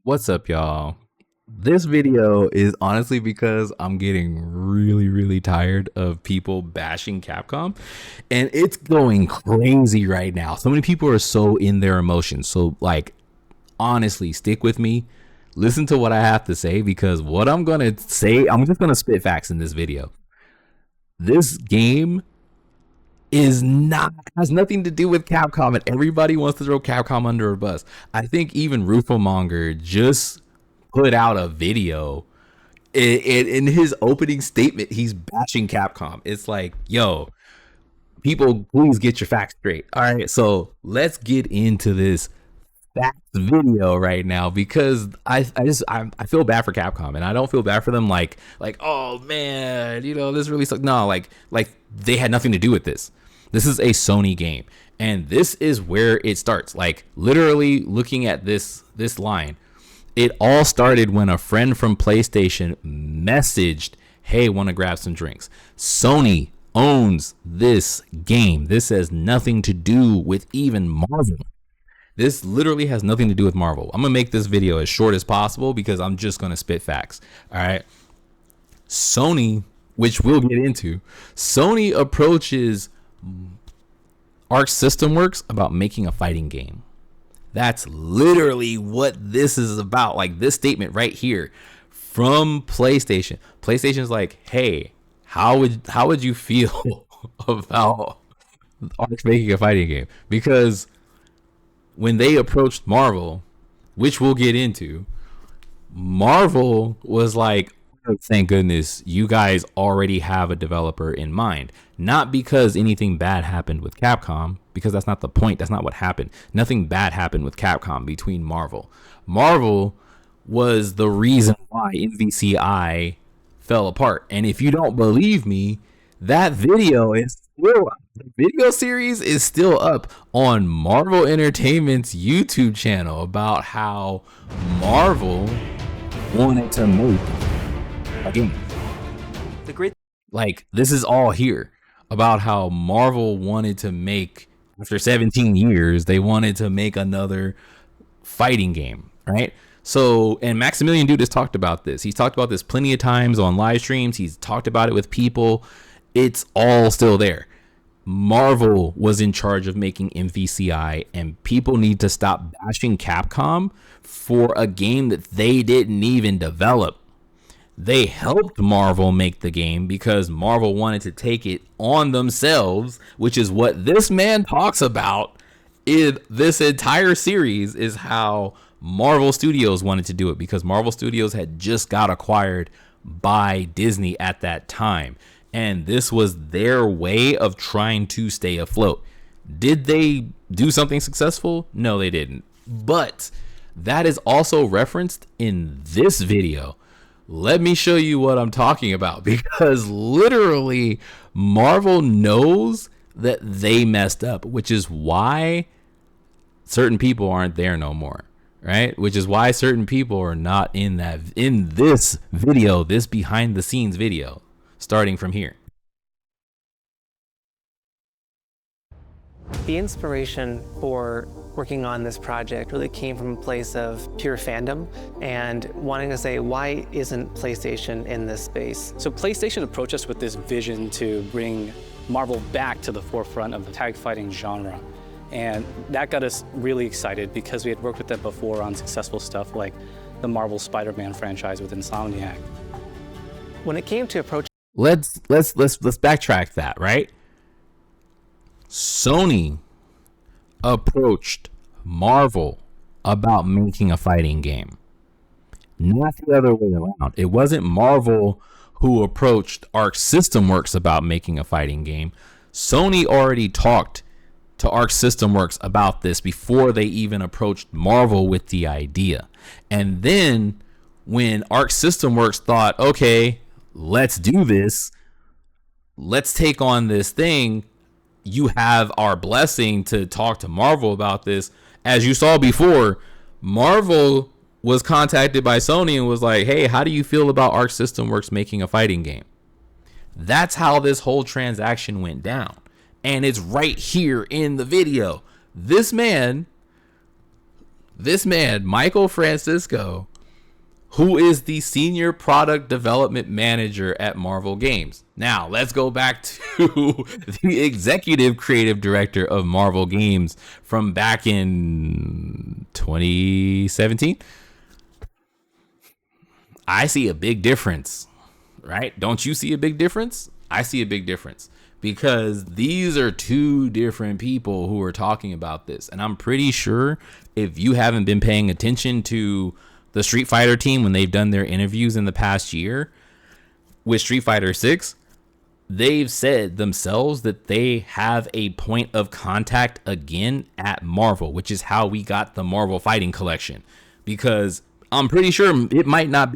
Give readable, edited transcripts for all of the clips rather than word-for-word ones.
What's up, y'all? This video is honestly because I'm getting really tired of people bashing Capcom, and it's going crazy right now. So many people are so in their emotions. So, like, honestly, stick with me. Listen to what I have to say because what I'm going to say, I'm just going to spit facts in this video. This game is not has nothing to do with Capcom, and everybody wants to throw Capcom under a bus. I think even Monger just put out a video. In his opening statement, he's bashing Capcom. It's like, yo, people, please get your facts straight. All right, so let's get into this facts video right now because I feel bad for Capcom, and I don't feel bad for them like oh man, this really sucks. No, like they had nothing to do with this. This is a Sony game, and this is where it starts. Like, literally looking at this line, it all started when a friend from PlayStation messaged, hey, want to grab some drinks. Sony owns this game. This has nothing to do with even Marvel. This literally has nothing to do with Marvel. I'm going to make this video as short as possible because I'm just going to spit facts. All right. Sony, which we'll get into, Sony approaches Arc System Works about making a fighting game. That's literally what this is about. Like, this statement right here from PlayStation. PlayStation's like, hey, how would you feel about Arc making a fighting game? Because when they approached Marvel, which we'll get into, Marvel was like, oh, thank goodness you guys already have a developer in mind. Not because anything bad happened with Capcom, because that's not the point. That's not what happened. Nothing bad happened with Capcom between Marvel. Marvel was the reason why MVCI fell apart. And if you don't believe me, that video is still up. The video series is still up on Marvel Entertainment's YouTube channel about how Marvel wanted to make a game. Like, this is all here about how Marvel wanted to make, after 17 years, they wanted to make another fighting game, right? So, and Maximilian Dude has talked about this. He's talked about this plenty of times on live streams. He's talked about it with people. It's all still there. Marvel was in charge of making MVCI, and people need to stop bashing Capcom for a game that they didn't even develop. They helped Marvel make the game because Marvel wanted to take it on themselves, which is what this man talks about in this entire series, is how Marvel Studios wanted to do it because Marvel Studios had just got acquired by Disney at that time. And this was their way of trying to stay afloat. Did they do something successful? No, they didn't. But that is also referenced in this video. Let me show you what I'm talking about, because literally Marvel knows that they messed up, which is why certain people aren't there no more, right? Which is why certain people are not in this video, this behind the scenes video, starting from here. The inspiration for working on this project really came from a place of pure fandom and wanting to say, why isn't PlayStation in this space? So PlayStation approached us with this vision to bring Marvel back to the forefront of the tag fighting genre. And that got us really excited because we had worked with them before on successful stuff like the Marvel Spider-Man franchise with Insomniac. When it came to approach, Let's backtrack that, right? Sony approached Marvel about making a fighting game, not the other way around. It wasn't Marvel who approached Arc System Works about making a fighting game. Sony already talked to Arc System Works about this before they even approached Marvel with the idea. And then when Arc System Works thought, okay, let's do this, let's take on this thing, you have our blessing to talk to Marvel about this. As you saw before, Marvel was contacted by Sony and was like, hey, how do you feel about Arc System Works making a fighting game? That's how this whole transaction went down. And it's right here in the video. This man This man, Michael Francisco, who is the senior product development manager at Marvel Games. Now, let's go back to the executive creative director of Marvel Games from back in 2017. I see a big difference, right? Don't you see a big difference? I see a big difference because these are two different people who are talking about this. And I'm pretty sure if you haven't been paying attention to the Street Fighter team when they've done their interviews in the past year with Street Fighter 6, they've said themselves that they have a point of contact again at Marvel, which is how we got the Marvel Fighting Collection. Because I'm pretty sure it might not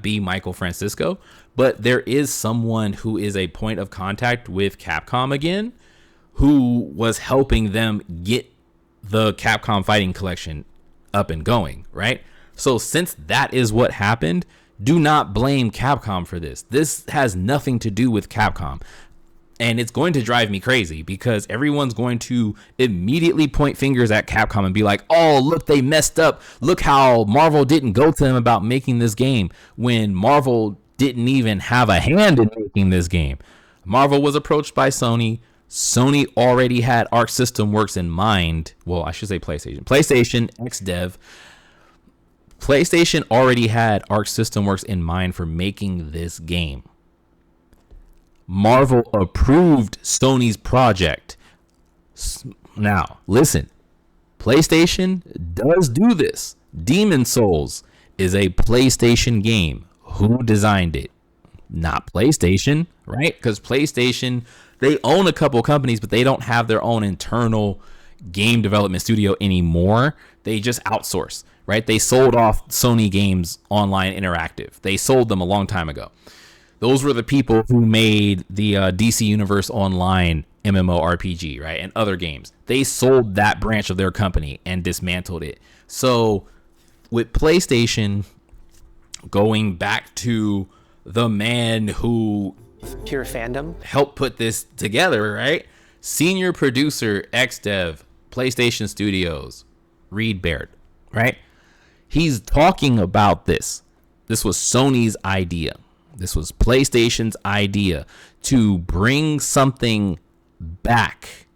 be Michael Francisco, but there is someone who is a point of contact with Capcom again, who was helping them get the Capcom Fighting Collection up and going, right? So since that is what happened, do not blame Capcom for this. This has nothing to do with Capcom. And it's going to drive me crazy because everyone's going to immediately point fingers at Capcom and be like, oh, look, they messed up. Look how Marvel didn't go to them about making this game when Marvel didn't even have a hand in making this game. Marvel was approached by Sony. Sony already had Arc System Works in mind. Well, I should say PlayStation. PlayStation, ex-dev. PlayStation already had Arc System Works in mind for making this game. Marvel approved Sony's project. Now, listen. PlayStation does do this. Demon Souls is a PlayStation game. Who designed it? Not PlayStation, right? Because PlayStation, they own a couple companies, but they don't have their own internal game development studio anymore. They just outsource, right? They sold off Sony Games Online Interactive. They sold them a long time ago. Those were the people who made the DC Universe Online MMORPG, right? And other games. They sold that branch of their company and dismantled it. So with PlayStation, going back to the man who Pure fandom helped put this together, right? Senior producer, ex-dev, PlayStation Studios, Reed Baird, right? He's talking about this. This was Sony's idea. This was PlayStation's idea to bring something back.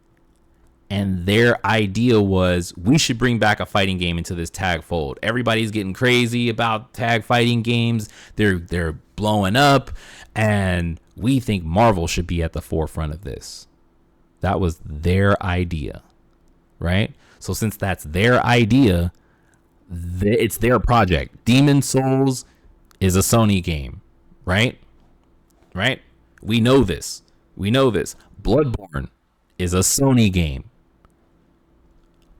And their idea was, we should bring back a fighting game into this tag fold. Everybody's getting crazy about tag fighting games. They're blowing up. And we think Marvel should be at the forefront of this. That was their idea, right? So since that's their idea, it's their project. Demon Souls is a Sony game, right? Right? We know this. Bloodborne is a Sony game.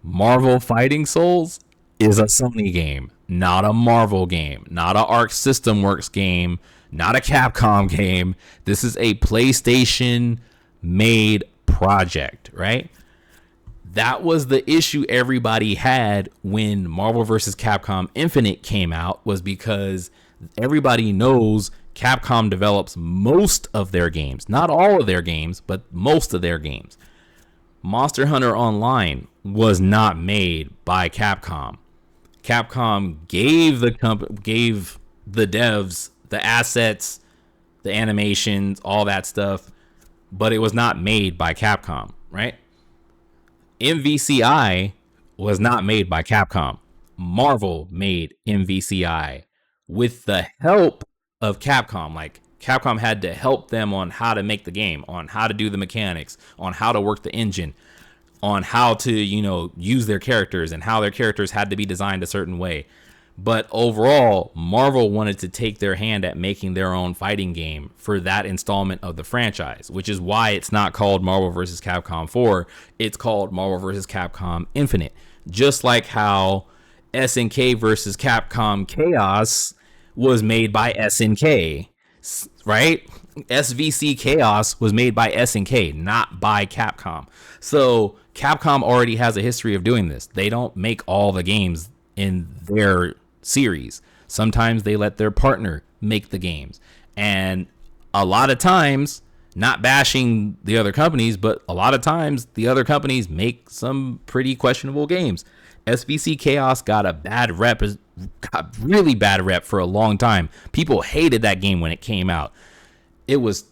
Marvel Fighting Souls is a Sony game, not a Marvel game, not a Arc System Works game, not a Capcom game. This is a PlayStation made project, right? That was the issue everybody had when Marvel vs. Capcom Infinite came out, was because everybody knows Capcom develops most of their games. Not all of their games, but most of their games. Monster Hunter Online was not made by Capcom. Capcom gave the devs the assets, the animations, all that stuff, but it was not made by Capcom, right? MVCI was not made by Capcom. Marvel made MVCI with the help of Capcom. Like, Capcom had to help them on how to make the game, on how to do the mechanics, on how to work the engine, on how to, use their characters, and how their characters had to be designed a certain way. But overall, Marvel wanted to take their hand at making their own fighting game for that installment of the franchise, which is why it's not called Marvel vs. Capcom 4. It's called Marvel vs. Capcom Infinite. Just like how SNK vs. Capcom Chaos was made by SNK, right? SVC Chaos was made by SNK, not by Capcom. So Capcom already has a history of doing this. They don't make all the games in their series. Sometimes they let their partner make the games. And a lot of times, not bashing the other companies, but a lot of times the other companies make some pretty questionable games. SVC Chaos got really bad rep for a long time. People hated that game when it came out. It was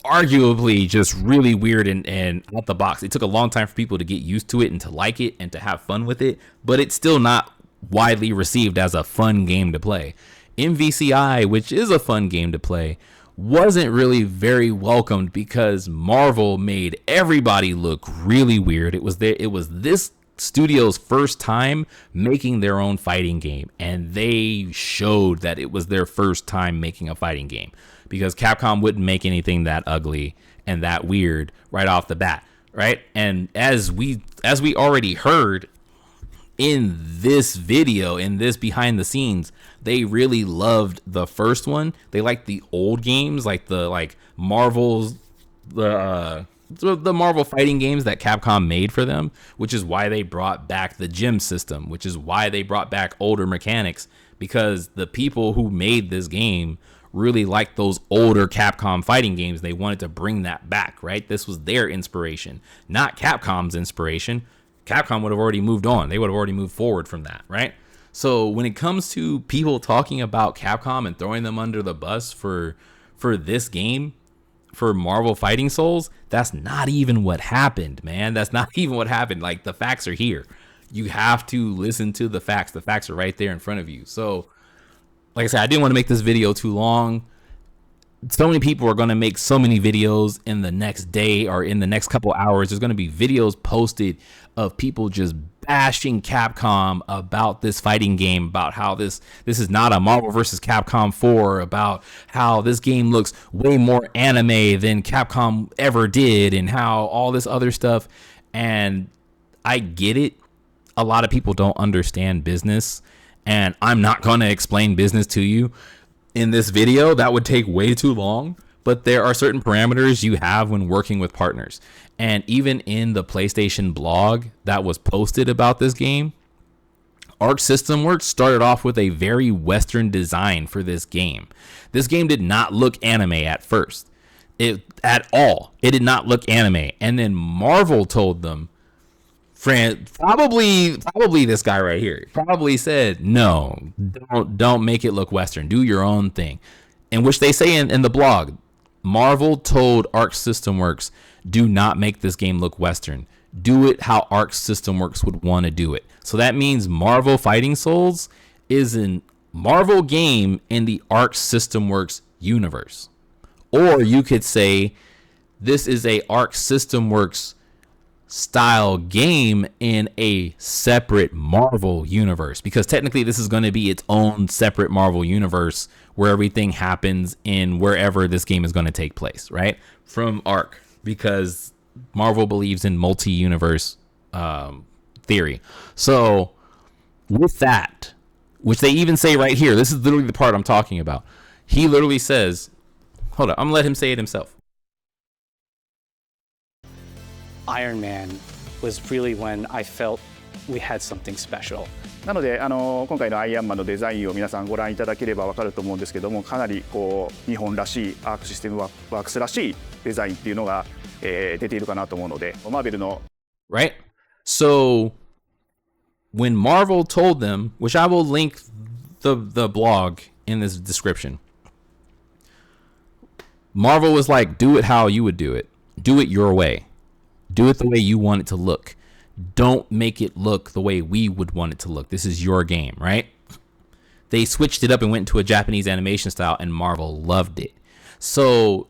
arguably just really weird and out the box. It took a long time for people to get used to it and to like it and to have fun with it, but it's still not widely received as a fun game to play. MVCI, which is a fun game to play, wasn't really very welcomed because Marvel made everybody look really weird. It was this studio's first time making their own fighting game, and they showed that it was their first time making a fighting game, because Capcom wouldn't make anything that ugly and that weird right off the bat, right? And as we already heard in this video, in this behind the scenes, they really loved the first one. They liked the old games, like Marvel's the Marvel fighting games that Capcom made for them, which is why they brought back the gym system, which is why they brought back older mechanics, because the people who made this game really liked those older Capcom fighting games. They wanted to bring that back, right? This was their inspiration, not Capcom's inspiration. Capcom would have already moved on. They would have already moved forward from that, right? So when it comes to people talking about Capcom and throwing them under the bus for this game, for Marvel Fighting Souls, that's not even what happened, man. That's not even what happened. Like, the facts are here. You have to listen to the facts. The facts are right there in front of you. So, like I said, I didn't want to make this video too long. So many people are going to make so many videos in the next day or in the next couple hours. There's going to be videos posted of people just bashing Capcom about this fighting game, about how this is not a Marvel vs. Capcom 4, about how this game looks way more anime than Capcom ever did, and how all this other stuff. And I get it. A lot of people don't understand business, and I'm not going to explain business to you in this video. That would take way too long. But there are certain parameters you have when working with partners. And even in the PlayStation blog that was posted about this game, Arc System Works started off with a very Western design for this game. This game did not look anime at first. At all. It did not look anime. And then Marvel told them, probably this guy right here, probably said, no, don't make it look Western. Do your own thing. In which they say in the blog, Marvel told Arc System Works, do not make this game look Western. Do it how Arc System Works would want to do it. So that means Marvel Fighting Souls is a Marvel game in the Arc System Works universe. Or you could say this is a Arc System Works style game in a separate Marvel universe, because technically this is going to be its own separate Marvel universe where everything happens in wherever this game is going to take place, right? From Arc, because Marvel believes in multi-universe theory. So with that, which they even say right here, this is literally the part I'm talking about. He literally says, hold on, I'm gonna let him say it himself. Iron Man was really when I felt we had something special. なので今回のアイアンマンのデザインを皆さんご覧いただければ分かると思うんですけども、かなりこう日本らしいアークシステムワークスらしいデザインっていうのが、出ているかなと思うので、マーベルの Right? So when Marvel told them, which I will link the blog in this description, Marvel was like, do it how you would do it. Do it your way. Do it the way you want it to look. Don't make it look the way we would want it to look. This is your game, right? They switched it up and went to a Japanese animation style, and Marvel loved it. So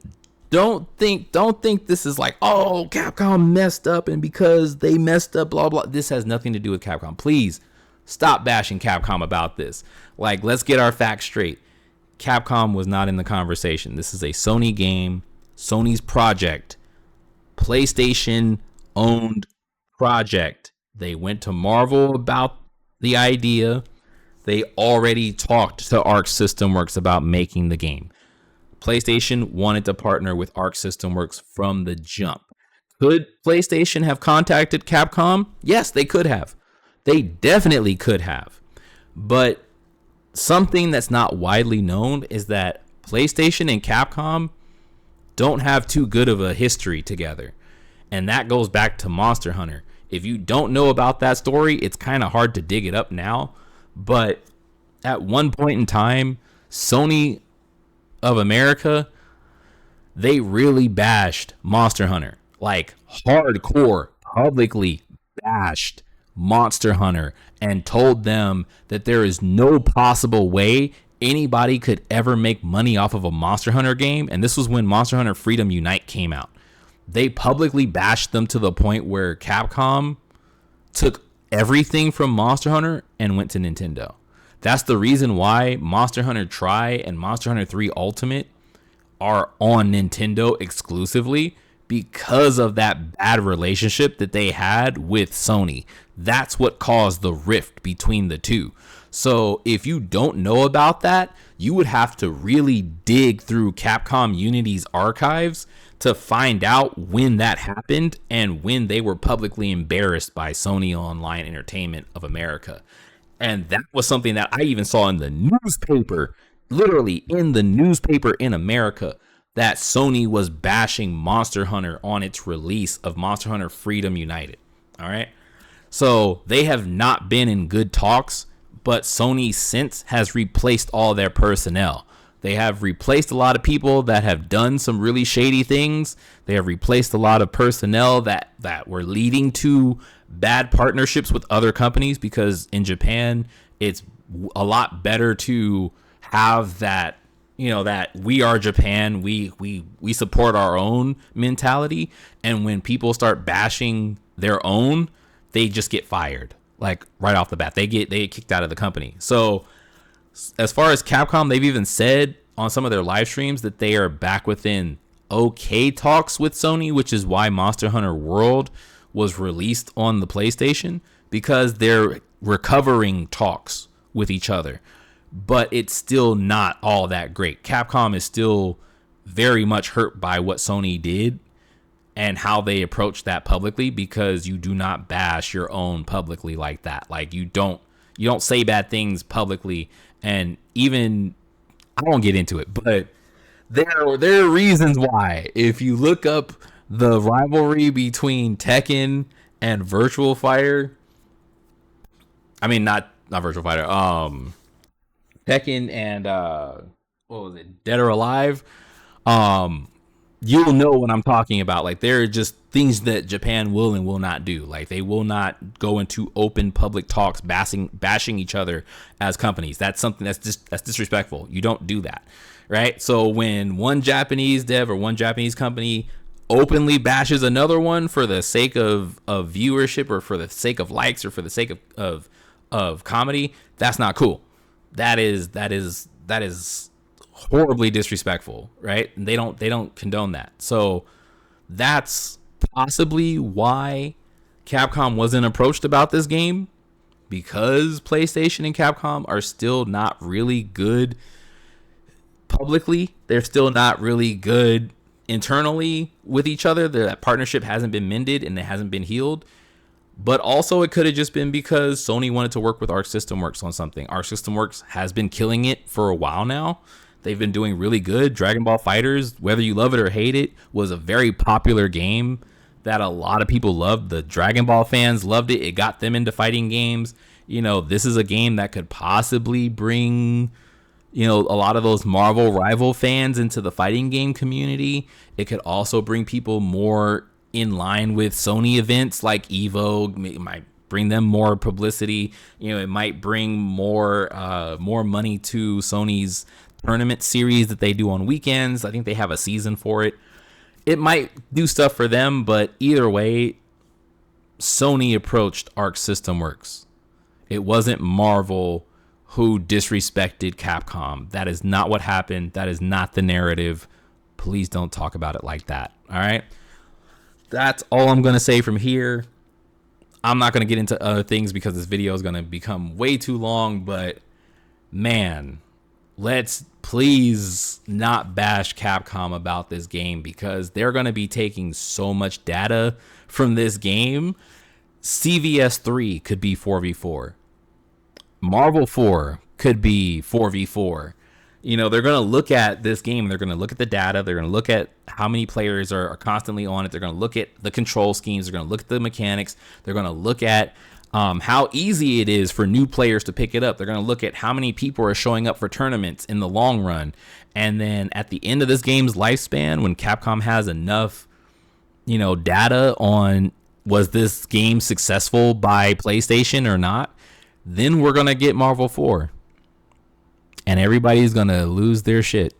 don't think this is like, oh, Capcom messed up, and because they messed up, blah, blah. This has nothing to do with Capcom. Please stop bashing Capcom about this. Like, let's get our facts straight. Capcom was not in the conversation. This is a Sony game, Sony's project, PlayStation owned project. They went to Marvel about the idea. They already talked to Arc System Works about making the game. PlayStation wanted to partner with Arc System Works from the jump. Could PlayStation have contacted Capcom? Yes, they could have. They definitely could have. But something that's not widely known is that PlayStation and Capcom don't have too good of a history together. And that goes back to Monster Hunter. If you don't know about that story, it's kind of hard to dig it up now. But at one point in time, Sony of America, they really bashed Monster Hunter. Like hardcore, publicly bashed Monster Hunter and told them that there is no possible way anybody could ever make money off of a Monster Hunter game. And this was when Monster Hunter Freedom Unite came out. They publicly bashed them to the point where Capcom took everything from Monster Hunter and went to Nintendo. That's the reason why Monster Hunter Tri and Monster Hunter 3 Ultimate are on Nintendo exclusively, because of that bad relationship that they had with Sony. That's what caused the rift between the two. So if you don't know about that, you would have to really dig through Capcom Unity's archives to find out when that happened and when they were publicly embarrassed by Sony Online Entertainment of America. And that was something that I even saw in the newspaper, literally in the newspaper in America, that Sony was bashing Monster Hunter on its release of Monster Hunter Freedom United. All right. So they have not been in good talks, but Sony since has replaced all their personnel. They have replaced a lot of people that have done some really shady things. They have replaced a lot of personnel that were leading to bad partnerships with other companies, because in Japan, it's a lot better to have that, that we are Japan, we support our own mentality. And when people start bashing their own, they just get fired, like right off the bat. They get kicked out of the company. So as far as Capcom, they've even said on some of their live streams that they are back within okay talks with Sony, which is why Monster Hunter World was released on the PlayStation, because they're recovering talks with each other. But it's still not all that great. Capcom is still very much hurt by what Sony did and how they approach that publicly, because you do not bash your own publicly like that. Like you don't say bad things publicly. And even, I won't get into it, but there are reasons why. If you look up the rivalry between Tekken and Virtual Fighter, I mean not Virtual Fighter, Tekken and what was it, Dead or Alive, you'll know what I'm talking about. Like, there are just things that Japan will and will not do. Like, they will not go into open public talks bashing each other as companies. That's something that's disrespectful. You don't do that, right? So when one Japanese dev or one Japanese company openly bashes another one for the sake of viewership, or for the sake of likes, or for the sake of comedy, that's not cool. That is horribly disrespectful, right? And they don't condone that. So that's possibly why Capcom wasn't approached about this game, because PlayStation and Capcom are still not really good publicly. They're still not really good internally with each other. That partnership hasn't been mended and it hasn't been healed. But also, it could have just been because Sony wanted to work with Arc System Works on something. Arc System Works has been killing it for a while now. They've been doing really good. Dragon Ball FighterZ, whether you love it or hate it, was a very popular game that a lot of people loved. The Dragon Ball fans loved it. It got them into fighting games. This is a game that could possibly bring, a lot of those Marvel rival fans into the fighting game community. It could also bring people more in line with Sony events like Evo. It might bring them more publicity. It might bring more money to Sony's tournament series that they do on weekends. I think they have a season for it. It might do stuff for them, but either way, Sony approached Arc System Works. It wasn't Marvel who disrespected Capcom. That is not what happened. That is not the narrative. Please don't talk about it like that. All right. That's all I'm going to say from here. I'm not going to get into other things because this video is going to become way too long, but man, let's please not bash Capcom about this game, because they're going to be taking so much data from this game. CVS 3 could be 4v4. Marvel 4 could be 4v4. You know, they're going to look at this game. They're going to look at the data. They're going to look at how many players are constantly on it. They're going to look at the control schemes. They're going to look at the mechanics. They're going to look at how easy it is for new players to pick it up. They're going to look at how many people are showing up for tournaments in the long run. And then at the end of this game's lifespan, when Capcom has enough, you know, data on was this game successful by PlayStation or not, then we're going to get Marvel 4. And everybody's going to lose their shit.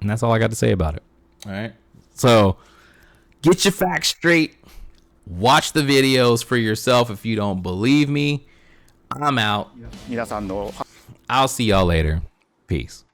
And that's all I got to say about it. All right. So get your facts straight. Watch the videos for yourself. If you don't believe me, I'm out.皆さんの I'll see y'all later. Peace.